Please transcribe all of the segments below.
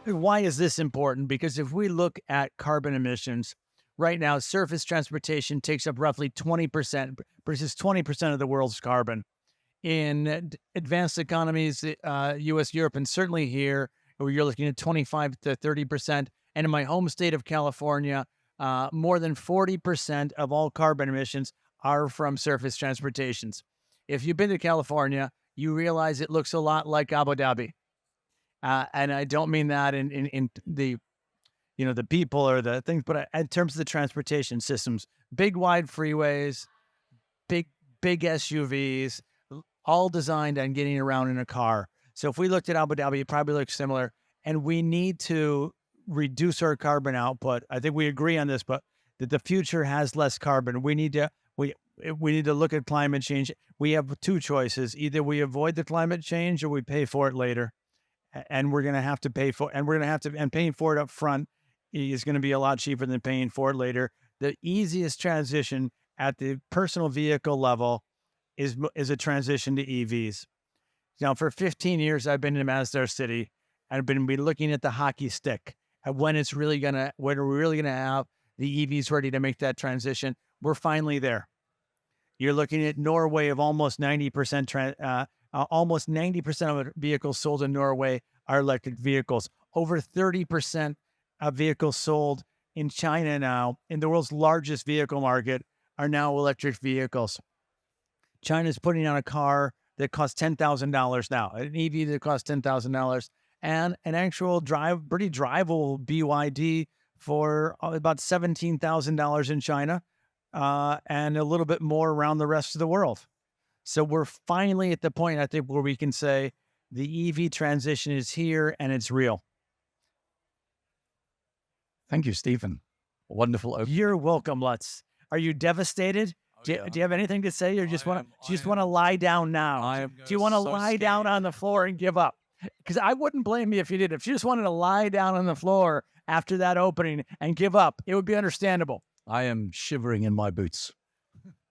Why is this important? Because if we look at carbon emissions, right now, surface transportation takes up roughly 20% versus 20% of the world's carbon. In advanced economies, US, Europe, and certainly here, where you're looking at 25 to 30%. And in my home state of California, more than 40% of all carbon emissions are from surface transportations. If you've been to California, you realize it looks a lot like Abu Dhabi. And I don't mean that in the the people or the things, but in terms of the transportation systems, big wide freeways, big big SUVs, all designed on getting around in a car. So if we looked at Abu Dhabi, it probably looks similar. And we need to reduce our carbon output. I think we agree on this, but that the future has less carbon. We need to look at climate change. We have two choices: either we avoid the climate change or we pay for it later. And we're going to have to pay for, and we're going to have to, and paying for it up front is going to be a lot cheaper than paying for it later. The easiest transition at the personal vehicle level is a transition to EVs. Now, for 15 years, I've been in Masdar City, and I've been looking at the hockey stick at when we're really gonna have the EVs ready to make that transition. We're finally there. You're looking at Norway of almost 90%, almost 90% of vehicles sold in Norway are electric vehicles. Over 30% of vehicles sold in China now, in the world's largest vehicle market, are now electric vehicles. China's putting out a car that costs $10,000 now, an EV that costs $10,000, and an actual pretty drivable BYD for about $17,000 in China, and a little bit more around the rest of the world. So we're finally at the point, I think, where we can say the EV transition is here and it's real. Thank you, Stephen. Wonderful opening. You're welcome, Lutz. Are you devastated? Do you have anything to say, or just want to lie down now? Do you want to lie down on the floor and give up? Because I wouldn't blame you if you did. If you just wanted to lie down on the floor after that opening and give up, it would be understandable. I am shivering in my boots.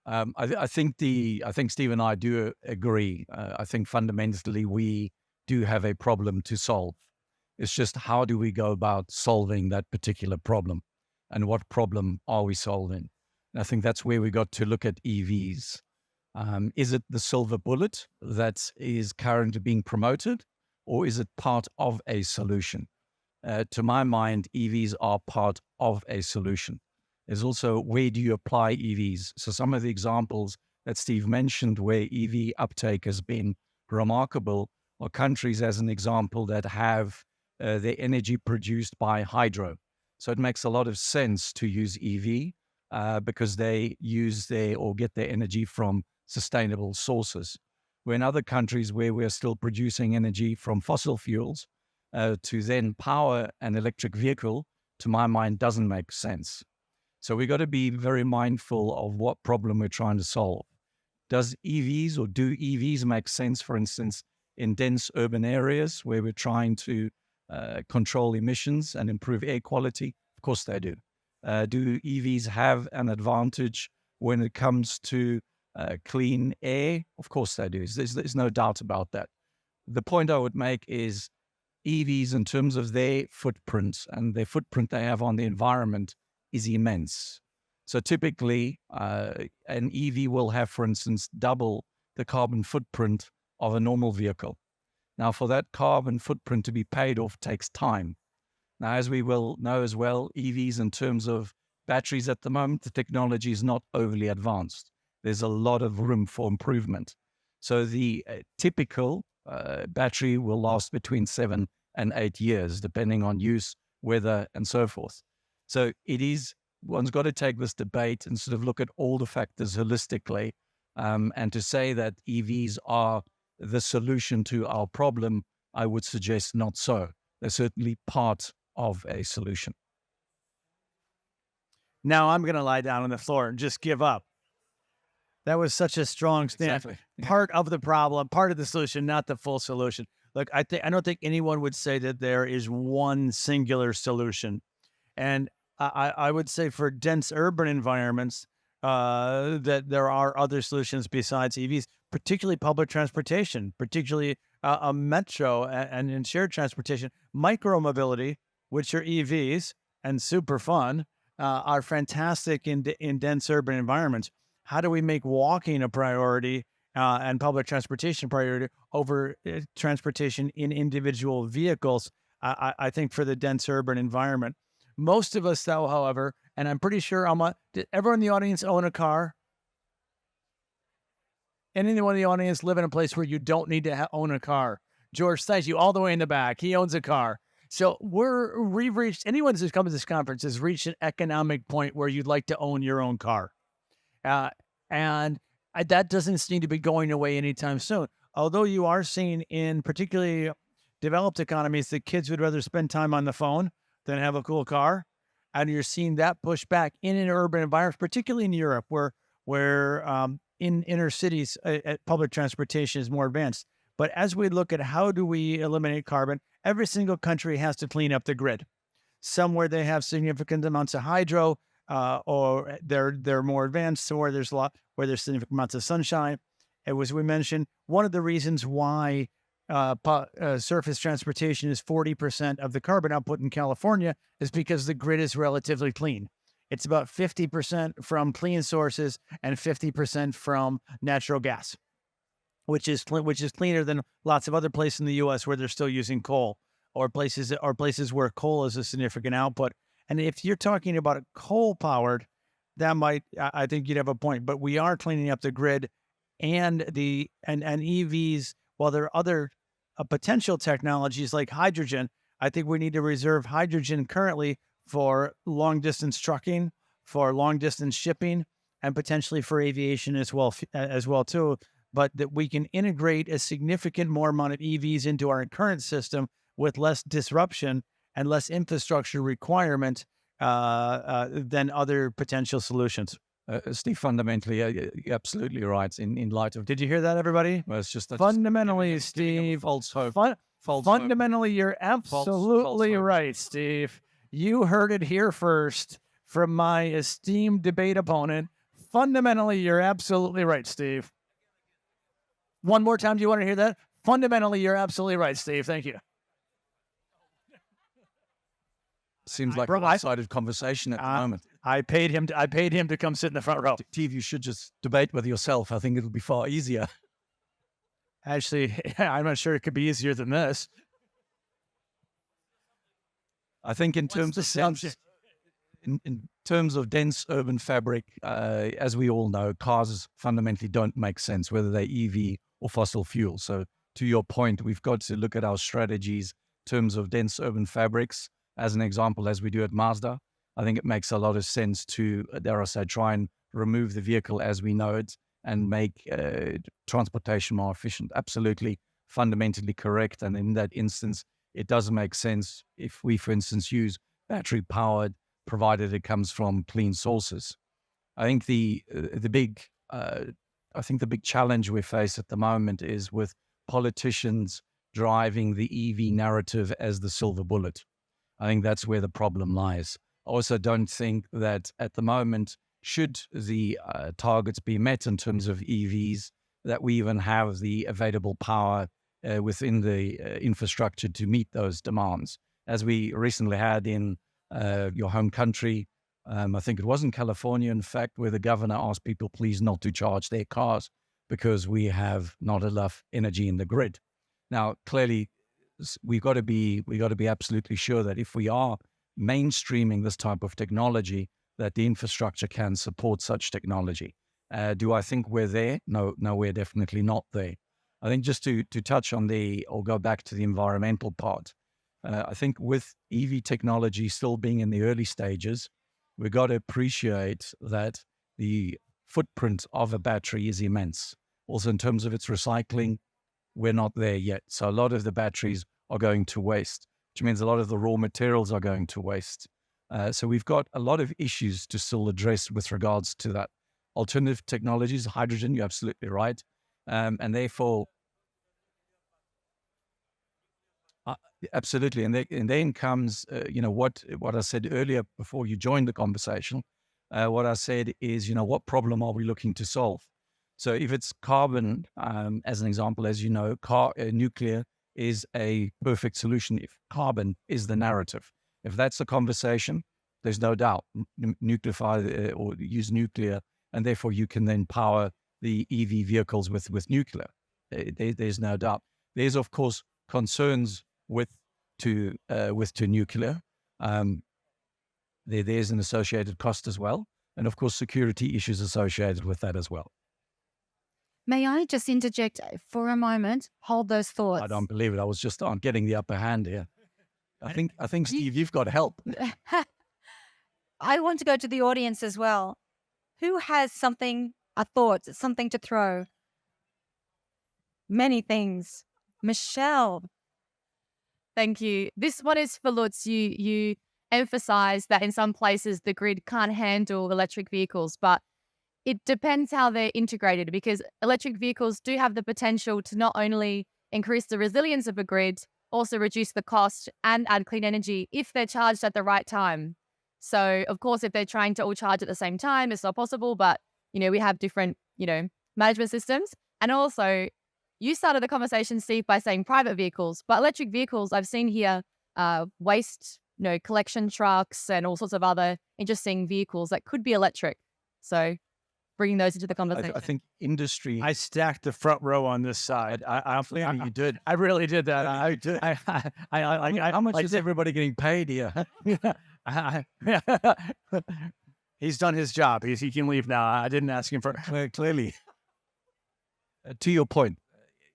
I think Steve and I do agree. I think fundamentally we do have a problem to solve. It's just how do we go about solving that particular problem, and what problem are we solving? And I think that's where we got to look at EVs. Is it the silver bullet that is currently being promoted, or is it part of a solution? To my mind, EVs are part of a solution. There's also, where do you apply EVs? So some of the examples that Steve mentioned where EV uptake has been remarkable are countries, as an example, that have their energy produced by hydro. So it makes a lot of sense to use EV because they get their energy from sustainable sources. Where in other countries where we're still producing energy from fossil fuels to then power an electric vehicle, to my mind, doesn't make sense. So we got to be very mindful of what problem we're trying to solve. Do EVs make sense, for instance, in dense urban areas where we're trying to control emissions and improve air quality? Of course they do. Do EVs have an advantage when it comes to clean air? Of course they do. There's no doubt about that. The point I would make is EVs, in terms of their footprint and their footprint they have on the environment, is immense. So typically, an EV will have, for instance, double the carbon footprint of a normal vehicle. Now, for that carbon footprint to be paid off takes time. Now, as we will know as well, EVs, in terms of batteries at the moment, the technology is not overly advanced. There's a lot of room for improvement. So the typical battery will last between 7 and 8 years, depending on use, weather, and so forth. So one's got to take this debate and sort of look at all the factors holistically, and to say that EVs are the solution to our problem, I would suggest not so. They're certainly part of a solution. Now I'm going to lie down on the floor and just give up. That was such a strong stance. Exactly. Part of the problem, part of the solution, not the full solution. Look, I don't think anyone would say that there is one singular solution. And I would say for dense urban environments, that there are other solutions besides EVs, particularly public transportation, particularly a metro and in shared transportation, micro-mobility, which are EVs and super fun, are fantastic in dense urban environments. How do we make walking a priority and public transportation priority over transportation in individual vehicles? I think for the dense urban environment. Most of us, though, however, and I'm pretty sure did everyone in the audience own a car? Anyone in the audience live in a place where you don't need to own a car? George, thank you, all the way in the back. He owns a car. So we've reached, anyone who's come to this conference has reached an economic point where you'd like to own your own car. And that doesn't seem to be going away anytime soon. Although you are seeing in particularly developed economies that kids would rather spend time on the phone than have a cool car. And you're seeing that push back in an urban environment, particularly in Europe, where in inner cities, public transportation is more advanced. But as we look at how do we eliminate carbon, every single country has to clean up the grid. Some where they have significant amounts of hydro, or they're more advanced, so where there's significant amounts of sunshine. It was, we mentioned, one of the reasons why surface transportation is 40% of the carbon output in California is because the grid is relatively clean. It's about 50% from clean sources and 50% from natural gas, which is cleaner than lots of other places in the U.S. where they're still using coal, or places where coal is a significant output. And if you're talking about a coal powered, I think you'd have a point. But we are cleaning up the grid, and EVs. While there are other potential technologies like hydrogen, I think we need to reserve hydrogen currently for long distance trucking, for long distance shipping, and potentially for aviation as well too. But that we can integrate a significant more amount of EVs into our current system with less disruption and less infrastructure requirement than other potential solutions. Steve, fundamentally, you're absolutely right. In light of, Did you hear that, everybody? well, it's just Fundamentally, Steve. false hope. Fundamentally, you're absolutely hope. right, Steve. You heard it here first from my esteemed debate opponent. Fundamentally, you're absolutely right, Steve. One more time, do you want to hear that? Fundamentally, you're absolutely right, Steve. Thank you. Seems like a one-sided conversation at the moment. I paid him to come sit in the front row. Steve, you should just debate with yourself. I think it'll be far easier. Actually, I'm not sure it could be easier than this. I think in terms of dense urban fabric, as we all know, cars fundamentally don't make sense, whether they're EV or fossil fuel. So to your point, we've got to look at our strategies in terms of dense urban fabrics. As an example, as we do at Masdar, I think it makes a lot of sense to, dare I say, try and remove the vehicle as we know it and make transportation more efficient. Absolutely, fundamentally correct. And in that instance, it does make sense if we, for instance, use battery powered, provided it comes from clean sources. I think the big challenge we face at the moment is with politicians driving the EV narrative as the silver bullet. I think that's where the problem lies. I also don't think that at the moment, should the targets be met in terms of EVs, that we even have the available power within the infrastructure to meet those demands. As we recently had in your home country, I think it was in California, in fact, where the governor asked people please not to charge their cars because we have not enough energy in the grid. Now, clearly, we've got to be absolutely sure that if we are mainstreaming this type of technology, that the infrastructure can support such technology. Do I think we're there? No, we're definitely not there. I think just to touch on or go back to the environmental part, I think with EV technology still being in the early stages, we've got to appreciate that the footprint of a battery is immense. Also, in terms of its recycling, we're not there yet. So a lot of the batteries are going to waste, which means a lot of the raw materials are going to waste. So we've got a lot of issues to still address with regards to that. Alternative technologies, hydrogen, you're absolutely right. And therefore, absolutely. And then comes, what I said earlier before you joined the conversation. What I said is, what problem are we looking to solve? So if it's carbon, as an example, as you know, nuclear is a perfect solution if carbon is the narrative. If that's the conversation, there's no doubt nucleify or use nuclear, and therefore you can then power the EV vehicles with nuclear. There's no doubt. There's of course concerns with nuclear. There's an associated cost as well, and of course security issues associated with that as well. May I just interject for a moment? Hold those thoughts. I don't believe it. I was just getting the upper hand here. I think Steve, you've got help. I want to go to the audience as well. Who has something, a thought, something to throw? Many things. Michelle. Thank you. This one is for Lutz. You emphasize that in some places the grid can't handle electric vehicles, but it depends how they're integrated, because electric vehicles do have the potential to not only increase the resilience of a grid, also reduce the cost and add clean energy if they're charged at the right time. So, of course, if they're trying to all charge at the same time, it's not possible. But, we have different, management systems. And also, you started the conversation, Steve, by saying private vehicles. But electric vehicles, I've seen here, waste, collection trucks and all sorts of other interesting vehicles that could be electric. So bringing those into the conversation. I think industry. I stacked the front row on this side. You did. I really did that. I did. How much is everybody getting paid here? He's done his job. He can leave now. I didn't ask him for. Clearly. To your point,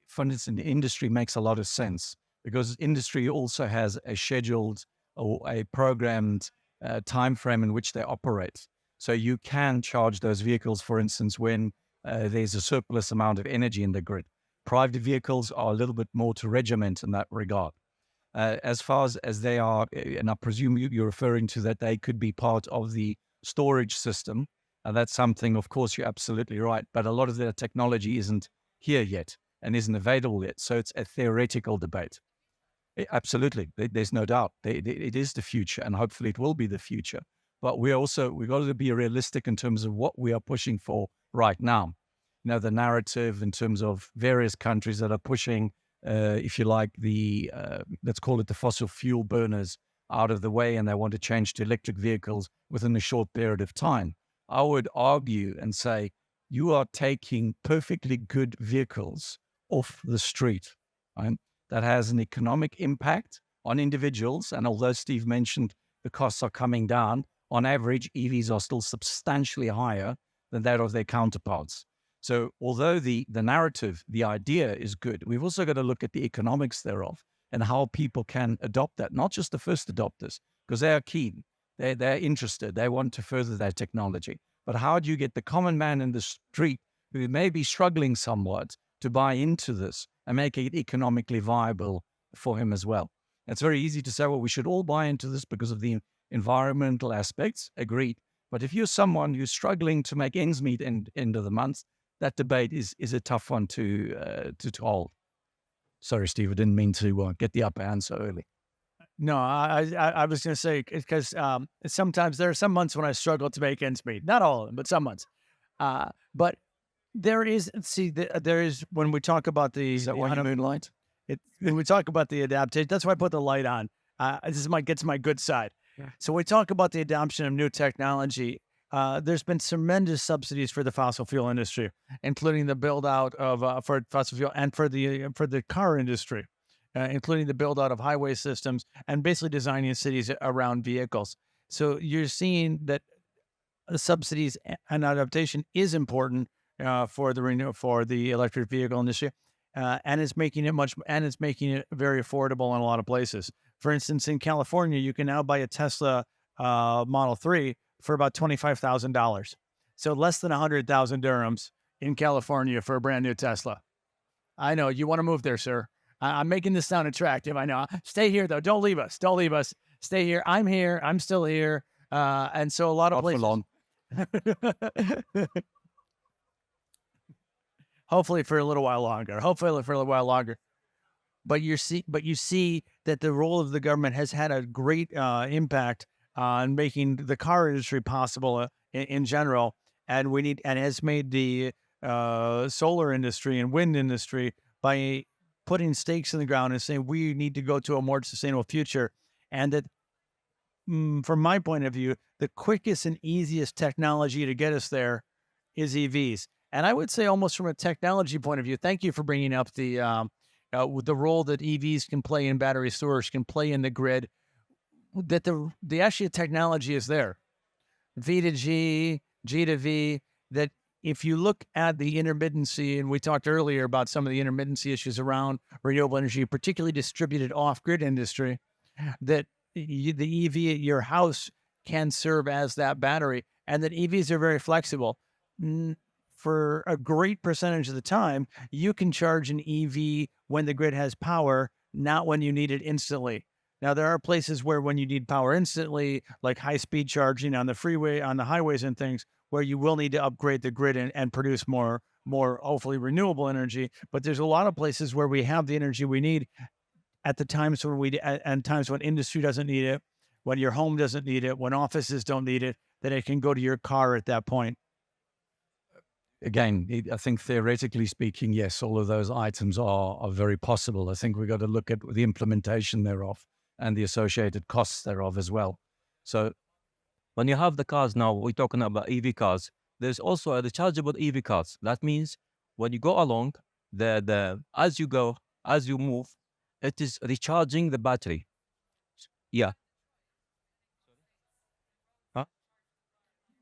for instance, industry makes a lot of sense because industry also has a scheduled or a programmed time frame in which they operate. So you can charge those vehicles, for instance, when there's a surplus amount of energy in the grid. Private vehicles are a little bit more to regiment in that regard. As far as they are, and I presume you're referring to that they could be part of the storage system. That's something, of course, you're absolutely right. But a lot of their technology isn't here yet and isn't available yet. So it's a theoretical debate. Absolutely. There's no doubt. It is the future, and hopefully it will be the future. But we've got to be realistic in terms of what we are pushing for right now. The narrative in terms of various countries that are pushing, if you like, let's call it the fossil fuel burners out of the way, and they want to change to electric vehicles within a short period of time. I would argue and say you are taking perfectly good vehicles off the street, right? That has an economic impact on individuals. And although Steve mentioned the costs are coming down, on average, EVs are still substantially higher than that of their counterparts. So although the narrative, the idea is good, we've also got to look at the economics thereof and how people can adopt that, not just the first adopters, because they are keen, they're interested, they want to further their technology. But how do you get the common man in the street who may be struggling somewhat to buy into this and make it economically viable for him as well? It's very easy to say, well, we should all buy into this because of the environmental aspects, agreed. But if you're someone who's struggling to make ends meet end of the month, that debate is a tough one to hold. Sorry, Steve, I didn't mean to get the upper hand so early. No, I was going to say, because sometimes there are some months when I struggle to make ends meet. Not all of them, but some months. But there is, when we talk about Is that why you moonlight? When we talk about the adaptation, that's why I put the light on. Gets my good side. Yeah. So we talk about the adoption of new technology. There's been tremendous subsidies for the fossil fuel industry, including the build out of for fossil fuel and for the car industry, including the build out of highway systems and basically designing cities around vehicles. So you're seeing that subsidies and adaptation is important for the electric vehicle industry, and it's making it very affordable in a lot of places. For instance, in California, you can now buy a Tesla Model 3 for about $25,000. So less than 100,000 dirhams in California for a brand new Tesla. I know you want to move there, sir. I'm making this sound attractive. I know. Stay here though. Don't leave us. Don't leave us. Stay here. I'm here. I'm still here. And so a lot of places. Hopefully for a little while longer. But you see that the role of the government has had a great impact on making the car industry possible in general, and has made the solar industry and wind industry by putting stakes in the ground and saying we need to go to a more sustainable future. And that, from my point of view, the quickest and easiest technology to get us there is EVs. And I would say almost from a technology point of view, thank you for bringing up the role that EVs can play in battery storage, can play in the grid, that the actual technology is there. V to G, G to V, that if you look at the intermittency, and we talked earlier about some of the intermittency issues around renewable energy, particularly distributed off-grid industry, that the EV at your house can serve as that battery, and that EVs are very flexible. For a great percentage of the time, you can charge an EV when the grid has power, not when you need it instantly. Now, there are places where when you need power instantly, like high-speed charging on the freeway, on the highways and things, where you will need to upgrade the grid and produce more hopefully renewable energy. But there's a lot of places where we have the energy we need at the times when times when industry doesn't need it, when your home doesn't need it, when offices don't need it, that it can go to your car at that point. Again, I think theoretically speaking, yes, all of those items are very possible. I think we've got to look at the implementation thereof and the associated costs thereof as well. So when you have the cars now, we're talking about EV cars. There's also the rechargeable EV cars. That means when you go along, as you move, it is recharging the battery. Yeah.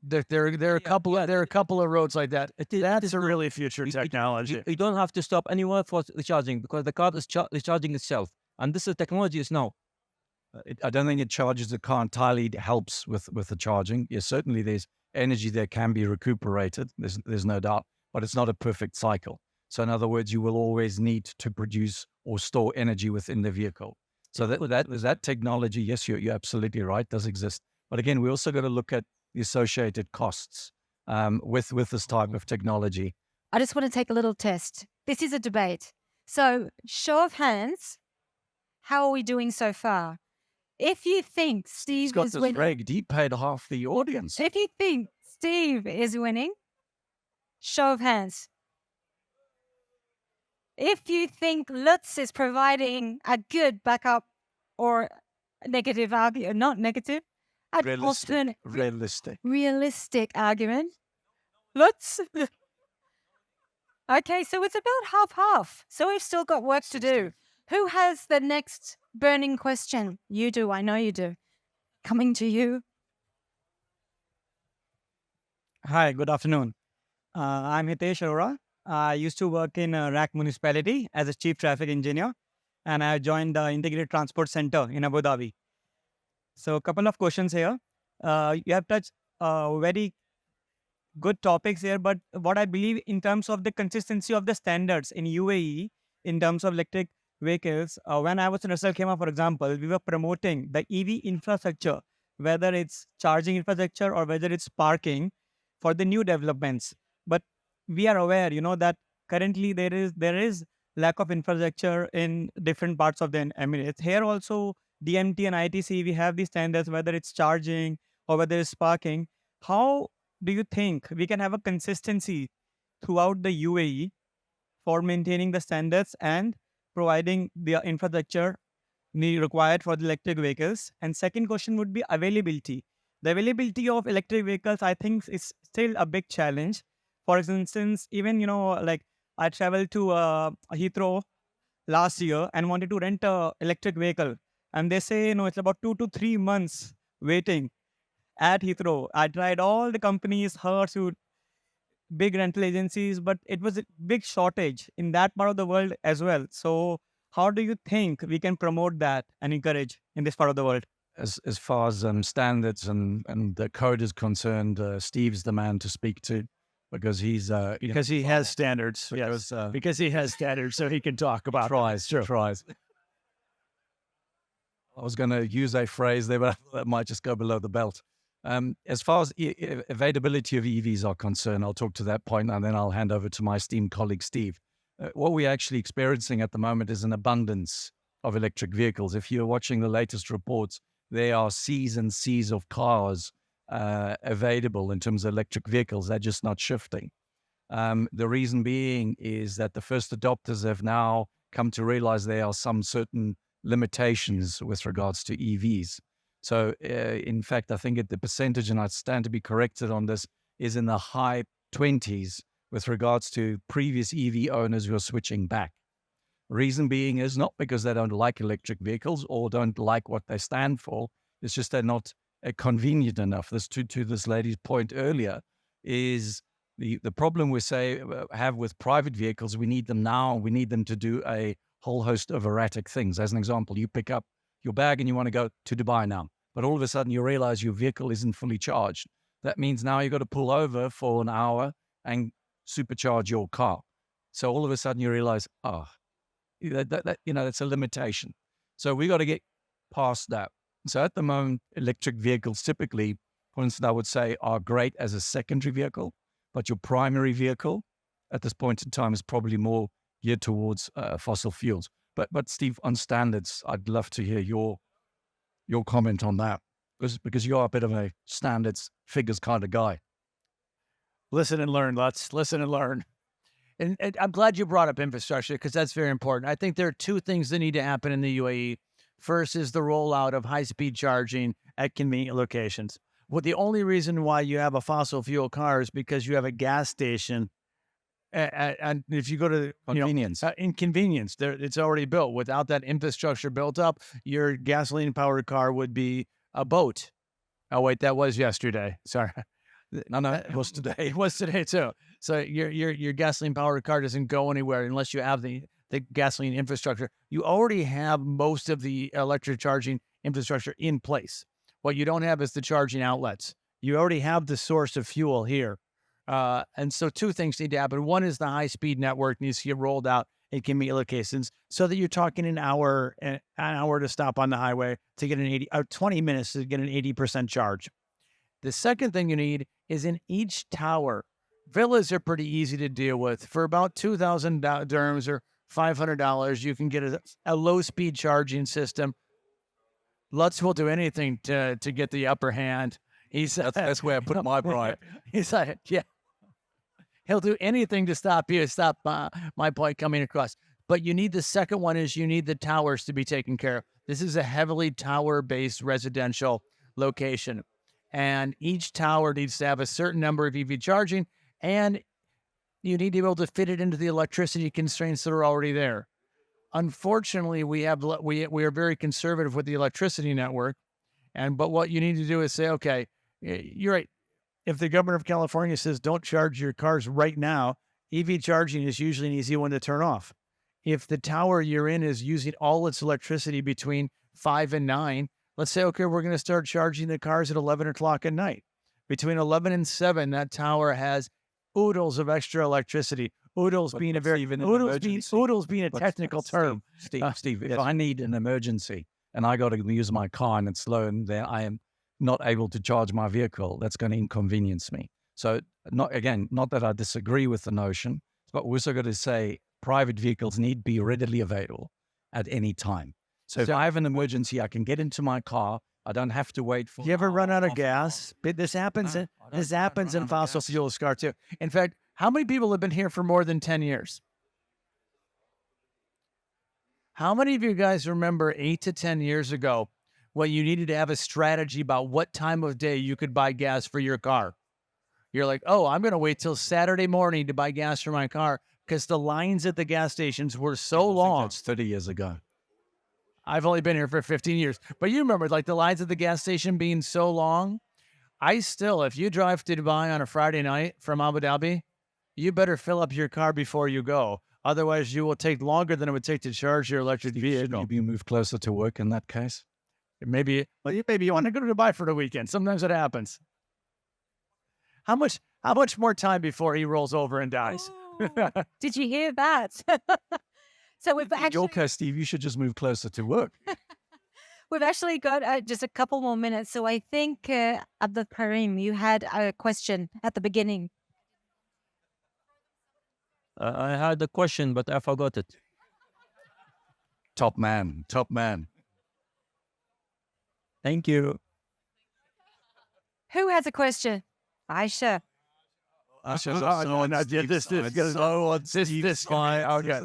There are a couple of roads like that. That's a really future technology. You don't have to stop anywhere for recharging because the car is recharging itself. And this is technology is now. I don't think it charges the car entirely. It helps with the charging. Yes, certainly there's energy that can be recuperated. There's no doubt, but it's not a perfect cycle. So in other words, you will always need to produce or store energy within the vehicle. So that technology, yes, you're absolutely right, does exist. But again, we also got to look at the associated costs with this type of technology. I just want to take a little test. This is a debate. So, show of hands, how are we doing so far? If you think Steve He's got is this winning, rigged. He paid half the audience. if you think Steve is winning, show of hands. If you think Lutz is providing a good backup or negative argument, not negative, an alternate, realistic argument, Lutz. Okay, so it's about half-half. So we've still got work to do. Who has the next burning question? You do, I know you do. Coming to you. Hi, good afternoon. I'm Hitesh Arora. I used to work in RAC municipality as a chief traffic engineer, and I joined the Integrated Transport Center in Abu Dhabi. So a couple of questions here. You have touched very good topics here, but what I believe in terms of the consistency of the standards in UAE, in terms of electric vehicles, when I was in Ras Al Khaimah, for example, we were promoting the EV infrastructure, whether it's charging infrastructure or whether it's parking for the new developments. But we are aware, that currently there is lack of infrastructure in different parts of the Emirates. Here also, DMT and ITC, we have these standards, whether it's charging or whether it's parking. How do you think we can have a consistency throughout the UAE for maintaining the standards and providing the infrastructure required for the electric vehicles? And second question would be availability. The availability of electric vehicles, I think, is still a big challenge. For instance, even, like I traveled to Heathrow last year and wanted to rent an electric vehicle. And they say, it's about 2 to 3 months waiting at Heathrow. I tried all the companies, Hertz, big rental agencies, but it was a big shortage in that part of the world as well. So how do you think we can promote that and encourage in this part of the world? As far as standards and the code is concerned, Steve's the man to speak to because he's because he has standards. Yes, because he has standards, so he can talk about tries. I was going to use a phrase there, but that might just go below the belt. As far as availability of EVs are concerned, I'll talk to that point and then I'll hand over to my esteemed colleague, Steve. What we're actually experiencing at the moment is an abundance of electric vehicles. If you're watching the latest reports, there are seas and seas of cars available in terms of electric vehicles. They're just not shifting. The reason being is that the first adopters have now come to realize there are some certain limitations with regards to EVs. So, in fact, I think the percentage, and I stand to be corrected on this, is in the high 20s with regards to previous EV owners who are switching back. Reason being is not because they don't like electric vehicles or don't like what they stand for. It's just they're not convenient enough. This to this lady's point earlier is the problem we have with private vehicles. We need them now. We need them to do a whole host of erratic things. As an example, you pick up your bag and you want to go to Dubai now, but all of a sudden you realize your vehicle isn't fully charged. That means now you've got to pull over for an hour and supercharge your car. So all of a sudden you realize, that's a limitation. So we got to get past that. So at the moment, electric vehicles typically, for instance, I would say are great as a secondary vehicle, but your primary vehicle at this point in time is probably more geared towards fossil fuels. But Steve, on standards, I'd love to hear your comment on that, because you are a bit of a standards figures kind of guy. Listen and learn, Lutz. Listen and learn. And I'm glad you brought up infrastructure, because that's very important. I think there are two things that need to happen in the UAE. First is the rollout of high-speed charging at convenient locations. Well, the only reason why you have a fossil fuel car is because you have a gas station. And if you go to convenience, inconvenience, it's already built. Without that infrastructure built up, your gasoline-powered car would be a boat. Oh, wait, that was yesterday. Sorry. No, it was today. It was today too. So your gasoline-powered car doesn't go anywhere unless you have the gasoline infrastructure. You already have most of the electric charging infrastructure in place. What you don't have is the charging outlets. You already have the source of fuel here. And so two things need to happen. One is the high-speed network needs to get rolled out in convenient locations so that you're talking an hour to stop on the highway to get 20 minutes to get an 80% charge. The second thing you need is in each tower. Villas are pretty easy to deal with. For about 2,000 dirhams or $500, you can get a low-speed charging system. Lutz will do anything to get the upper hand. That's where I put my pride. He's like, yeah. He'll do anything to stop my point coming across. But you need the second one is you need the towers to be taken care of. This is a heavily tower-based residential location. And each tower needs to have a certain number of EV charging, and you need to be able to fit it into the electricity constraints that are already there. Unfortunately, we are very conservative with the electricity network, but what you need to do is say, okay, you're right. If the government of California says don't charge your cars right now, EV charging is usually an easy one to turn off. If the tower you're in is using all its electricity between 5 and 9, let's say, okay, we're going to start charging the cars at 11 o'clock at night. Between 11 and 7, that tower has oodles of extra electricity. Oodles being a technical term. Steve, if I need an emergency and I got to use my car and it's slow and then I am not able to charge my vehicle, that's going to inconvenience me. So not that I disagree with the notion, but we also got to say private vehicles need to be readily available at any time. So if I have an emergency, I can get into my car. I don't have to wait for. You ever run out of gas? This happens. This happens in fossil fuels car too. In fact, how many people have been here for more than 10 years? How many of you guys remember 8 to 10 years ago when you needed to have a strategy about what time of day you could buy gas for your car? You're like, oh, I'm going to wait till Saturday morning to buy gas for my car because the lines at the gas stations were so long. That's 30 years ago. I've only been here for 15 years. But you remember, like, the lines at the gas station being so long? If you drive to Dubai on a Friday night from Abu Dhabi, you better fill up your car before you go. Otherwise, you will take longer than it would take to charge your electric vehicle. Should you move closer to work in that case? Maybe you want to go to Dubai for the weekend. Sometimes it happens. How much more time before he rolls over and dies? Oh, did you hear that? So we've actually... In your case, Steve, you should just move closer to work. We've actually got just a couple more minutes. So I think, Abdul Karim, you had a question at the beginning. I had a question, but I forgot it. Top man. Thank you. Who has a question? Aisha. This guy. Okay.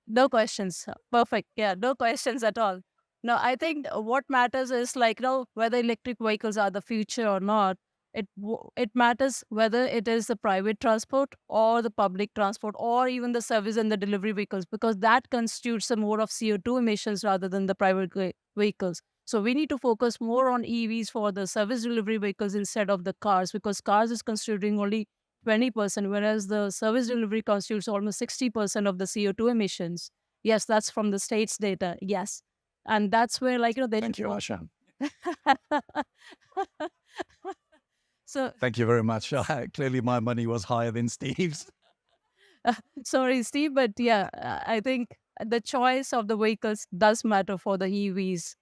No questions. Perfect. Yeah, no questions at all. No, I think what matters is like, whether electric vehicles are the future or not. It matters whether it is the private transport or the public transport or even the service and the delivery vehicles, because that constitutes a more of CO2 emissions rather than the private vehicles. So we need to focus more on EVs for the service delivery vehicles instead of the cars, because cars is constituting only 20%, whereas the service delivery constitutes almost 60% of the CO2 emissions. Yes, that's from the state's data. Yes. And that's where, they Thank you, Asha. So Thank you very much. Clearly, my money was higher than Steve's. sorry, Steve, but yeah, I think the choice of the vehicles does matter for the EVs.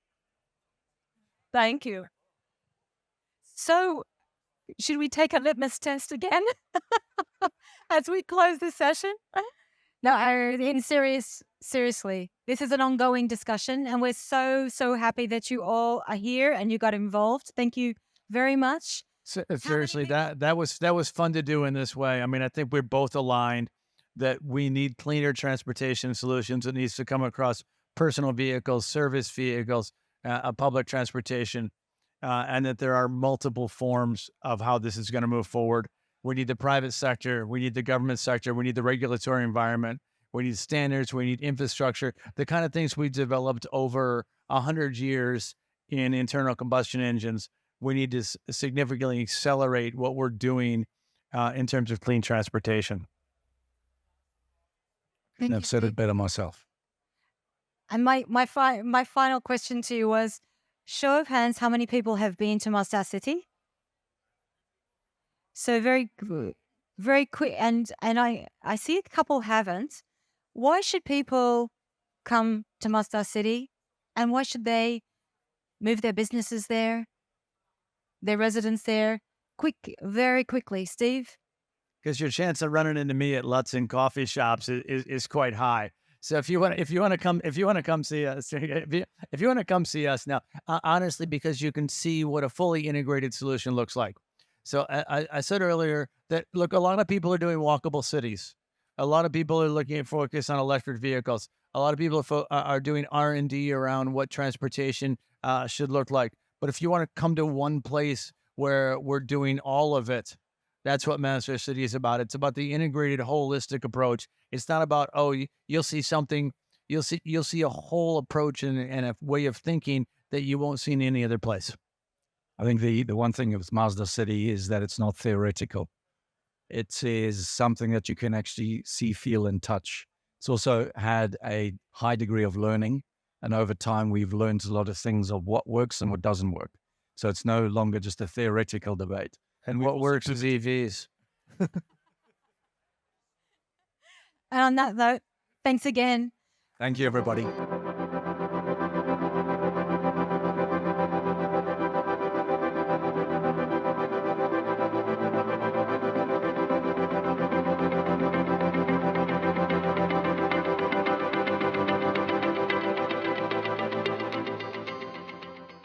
Thank you. So, should we take a litmus test again as we close this session? No, seriously, this is an ongoing discussion, and we're so happy that you all are here and you got involved. Thank you very much. Seriously, that was fun to do in this way. I mean, I think we're both aligned that we need cleaner transportation solutions. It needs to come across personal vehicles, service vehicles, public transportation, and that there are multiple forms of how this is going to move forward. We need the private sector. We need the government sector. We need the regulatory environment. We need standards. We need infrastructure, the kind of things we've developed over 100 years in internal combustion engines. We need to significantly accelerate what we're doing in terms of clean transportation. I've said it better myself. And my final question to you was, show of hands, how many people have been to Masdar City? So very quick, and I see a couple haven't. Why should people come to Masdar City, and why should they move their businesses there, their residents there? Very quickly, Steve. Because your chance of running into me at Lutz and coffee shops is quite high. So if you want to come see us now, honestly, because you can see what a fully integrated solution looks like. So I said earlier that, look, a lot of people are doing walkable cities. A lot of people are looking at focus on electric vehicles. A lot of people are doing R&D around what transportation should look like. But if you want to come to one place where we're doing all of it, that's what Masdar City is about. It's about the integrated, holistic approach. It's not about, you'll see something, you'll see a whole approach and a way of thinking that you won't see in any other place. I think the one thing with Masdar City is that it's not theoretical. It is something that you can actually see, feel, and touch. It's also had a high degree of learning. And over time, we've learned a lot of things of what works and what doesn't work. So it's no longer just a theoretical debate. And what works is EVs. And on that note, thanks again. Thank you, everybody.